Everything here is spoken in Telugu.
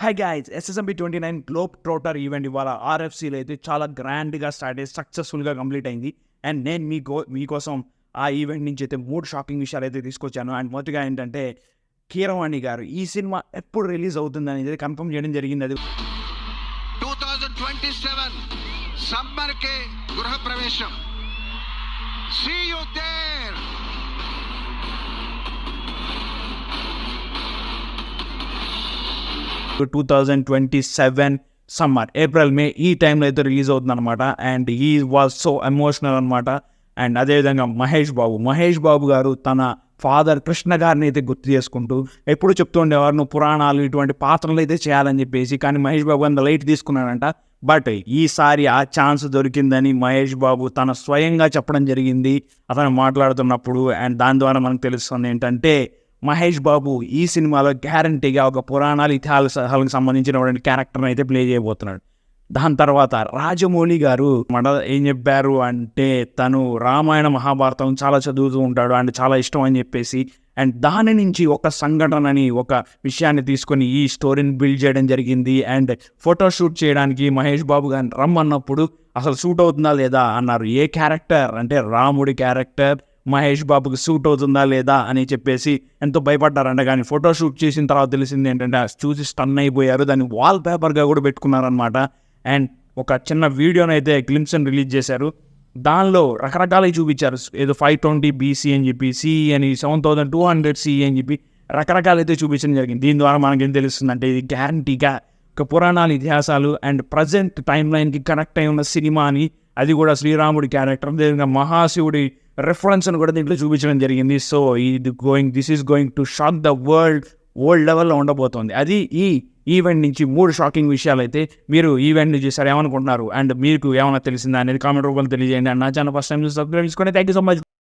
Hi guys, SSMB 29 globe trotter event ఇవాళ ఆర్ఎఫ్సీలో అయితే చాలా గ్రాండ్గా స్టార్ట్ అయ్యి సక్సెస్ఫుల్గా కంప్లీట్ అయింది. అండ్ నేను మీకోసం ఆ ఈవెంట్ నుంచి అయితే 3 షాకింగ్ విషయాలు అయితే తీసుకొచ్చాను. అండ్ మొదటిగా ఏంటంటే కీరవాణి గారు ఈ సినిమా ఎప్పుడు రిలీజ్ అవుతుంది అనేది కన్ఫర్మ్ చేయడం జరిగింది. అది 2027 సమ్మర్ కే గృహ ప్రవేశం. See you there. 2027 summer, April, May ఈ టైంలో అయితే రిలీజ్ అవుతుంది అనమాట. అండ్ ఈ వాజ్ సో ఎమోషనల్ అనమాట. అండ్ అదేవిధంగా మహేష్ బాబు గారు తన ఫాదర్ కృష్ణ గారిని అయితే గుర్తు చేసుకుంటూ ఎప్పుడు చెప్తూ ఉండేవారు, నువ్వు పురాణాలు ఇటువంటి పాత్రలు అయితే చేయాలని చెప్పేసి. కానీ మహేష్ బాబు అంత లైట్ తీసుకున్నాడంట. బట్ ఈసారి ఆ ఛాన్స్ దొరికిందని మహేష్ బాబు తన స్వయంగా చెప్పడం జరిగింది అతను మాట్లాడుతున్నప్పుడు. అండ్ దాని ద్వారా మనకు తెలుస్తుంది ఏంటంటే మహేష్ బాబు ఈ సినిమాలో గ్యారంటీగా ఒక పురాణాలు ఇతిహాసాలకు సంబంధించినటువంటి క్యారెక్టర్ని అయితే ప్లే చేయబోతున్నాడు. దాని తర్వాత రాజమౌళి గారు ఏం చెప్పారు అంటే తను రామాయణ మహాభారతం చాలా చదువుతూ ఉంటాడు అండ్ చాలా ఇష్టం అని చెప్పేసి. అండ్ దాని నుంచి ఒక సంఘటనని, ఒక విషయాన్ని తీసుకొని ఈ స్టోరీని బిల్డ్ చేయడం జరిగింది. అండ్ ఫోటోషూట్ చేయడానికి మహేష్ బాబు గారిని రమ్మన్నప్పుడు అసలు సూట్ అవుతుందా లేదా అన్నారు. ఏ క్యారెక్టర్ అంటే రాముడి క్యారెక్టర్ మహేష్ బాబుకి సూట్ అవుతుందా లేదా అని చెప్పేసి ఎంతో భయపడ్డారంట. కానీ ఫోటోషూట్ చేసిన తర్వాత తెలిసింది ఏంటంటే చూసి స్టన్ అయిపోయారు. దాన్ని వాల్ పేపర్గా కూడా పెట్టుకున్నారనమాట. అండ్ ఒక చిన్న వీడియోని అయితే గ్లిమ్స్ని రిలీజ్ చేశారు. దానిలో రకరకాలవి చూపించారు. ఏదో 520 BC అని చెప్పి, CE అని 7200 CE అని చెప్పి రకరకాలు అయితే చూపించడం జరిగింది. దీని ద్వారా మనకేం తెలుస్తుందంటే ఇది గ్యారంటీగా ఒక పురాణాల ఇతిహాసాలు అండ్ ప్రజెంట్ టైం లైన్కి కనెక్ట్ అయి ఉన్న సినిమా అని, అది కూడా శ్రీరాముడి క్యారెక్టర్, అదేవిధంగా మహాశివుడి రెఫరెన్స్ అని కూడా దీంట్లో చూపించడం జరిగింది. So this is going to shock the world లెవెల్లో ఉండబోతోంది. అది ఈ ఈవెంట్ నుంచి 3 షాకింగ్ విషయాలు అయితే. మీరు ఈవెంట్ని చూసారు, ఏమనుకుంటున్నారు అండ్ మీకు ఏమైనా తెలిసిందా అనేది కామెంట్ రూపంలో తెలియజేయండి. అండ్ నా ఛానల్ ఫస్ట్ టైం సబ్స్క్రైబ్ చేసుకోండి. Thank you so much.